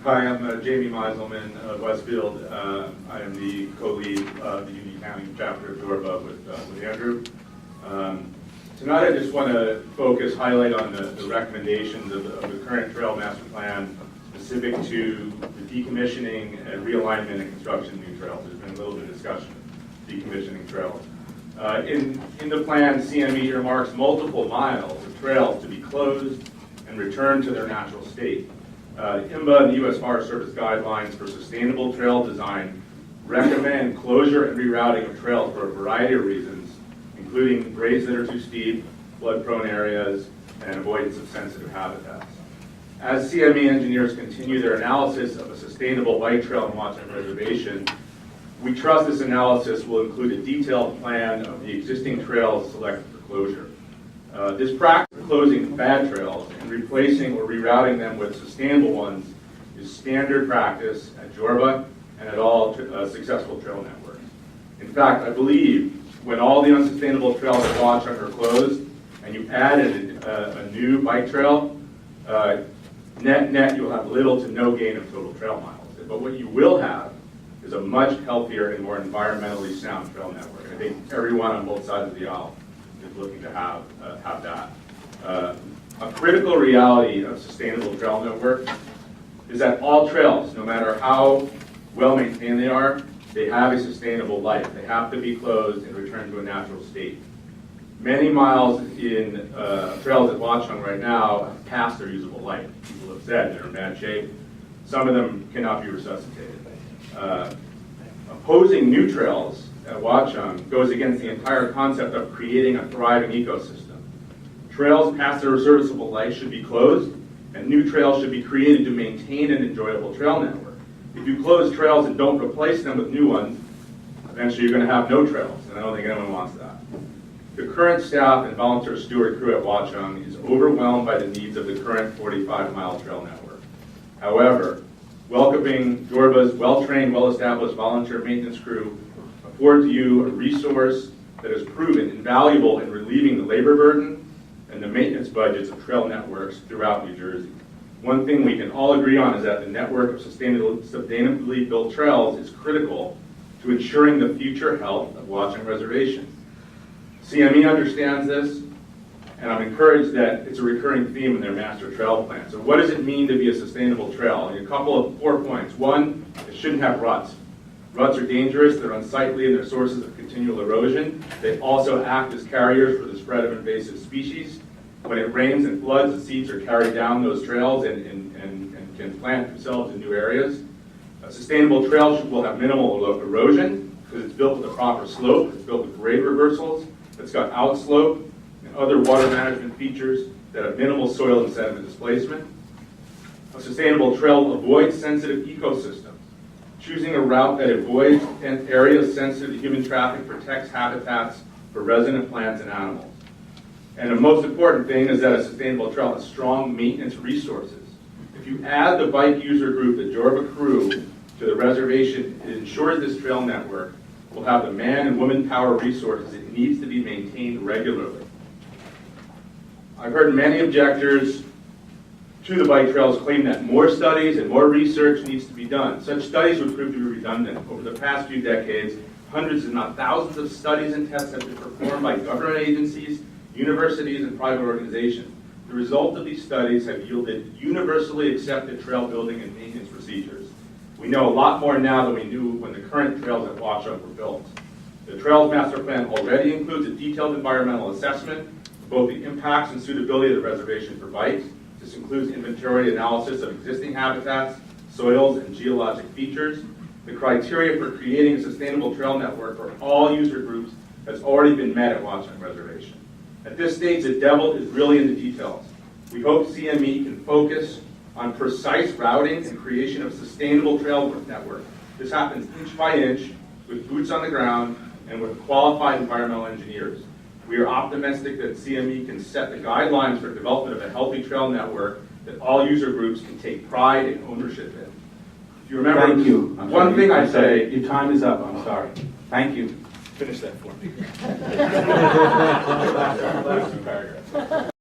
Hi, I'm Jamie Meiselman of Westfield. I am the co-lead of the Union County chapter of Jorba with Andrew. Tonight I just want to highlight on the recommendations of the current trail master plan specific to the decommissioning and realignment and construction of new trails. There's been a little bit of discussion of decommissioning trails. In the plan, CME earmarks multiple miles of trails to be closed and returned to their natural state. IMBA and the U.S. Forest Service guidelines for sustainable trail design recommend closure and rerouting of trails for a variety of reasons, including grades that are too steep, flood-prone areas, and avoidance of sensitive habitats. As CME engineers continue their analysis of a sustainable bike trail in Watchung Reservation, we trust this analysis will include a detailed plan of the existing trails selected for closure. This practice of closing bad trails and replacing or rerouting them with sustainable ones is standard practice at Jorba and at all successful trail networks. In fact, I believe when all the unsustainable trails at Watchung are closed and you added a new bike trail, net you'll have little to no gain of total trail miles. But what you will have is a much healthier and more environmentally sound trail network. I think everyone on both sides of the aisle is looking to have that. A critical reality of sustainable trail network is that all trails, no matter how well maintained they are, they have a sustainable life. They have to be closed and returned to a natural state. Many miles in trails at Watchung right now have passed their usable life. People have said they're in bad shape. Some of them cannot be resuscitated. Opposing new trails at Watchung goes against the entire concept of creating a thriving ecosystem. Trails past their serviceable life should be closed, and new trails should be created to maintain an enjoyable trail network. If you close trails and don't replace them with new ones, eventually you're going to have no trails, and I don't think anyone wants that. The current staff and volunteer steward crew at Watchung is overwhelmed by the needs of the current 45-mile trail network. However, welcoming Jorba's well-trained, well-established volunteer maintenance crew affords you a resource that has proven invaluable in relieving the labor burden and the maintenance budgets of trail networks throughout New Jersey. One thing we can all agree on is that the network of sustainably built trails is critical to ensuring the future health of Watchung Reservation. CME understands this, and I'm encouraged that it's a recurring theme in their master trail plan. So what does it mean to be a sustainable trail? A couple of 4 points. One, it shouldn't have ruts. Ruts are dangerous, they're unsightly, and they're sources of continual erosion. They also act as carriers for the spread of invasive species. When it rains and floods, the seeds are carried down those trails and can plant themselves in new areas. A sustainable trail will have minimal erosion because it's built with a proper slope, it's built with grade reversals, it's got outslope and other water management features that have minimal soil and sediment displacement. A sustainable trail avoids sensitive ecosystems. Choosing a route that avoids areas sensitive to human traffic protects habitats for resident plants and animals. And the most important thing is that a sustainable trail has strong maintenance resources. If you add the bike user group, the Jorba crew, to the reservation, it ensures this trail network will have the man and woman power resources it needs to be maintained regularly. I've heard many objectors to the bike trails claim that more studies and more research needs to be done. Such studies would prove to be redundant. Over the past few decades, hundreds if not thousands of studies and tests have been performed by government agencies, universities, and private organizations. The result of these studies have yielded universally accepted trail building and maintenance procedures. We know a lot more now than we knew when the current trails at Watchung were built. The Trails Master Plan already includes a detailed environmental assessment of both the impacts and suitability of the reservation for bikes. This includes inventory analysis of existing habitats, soils, and geologic features. The criteria for creating a sustainable trail network for all user groups has already been met at Watchung Reservation. At this stage, the devil is really in the details. We hope CME can focus on precise routing and creation of a sustainable trail network. This happens inch by inch with boots on the ground and with qualified environmental engineers. We are optimistic that CME can set the guidelines for development of a healthy trail network that all user groups can take pride and ownership in. If you remember, Thank you. One thing I say, your time is up. I'm sorry. Thank you. Finish that for me.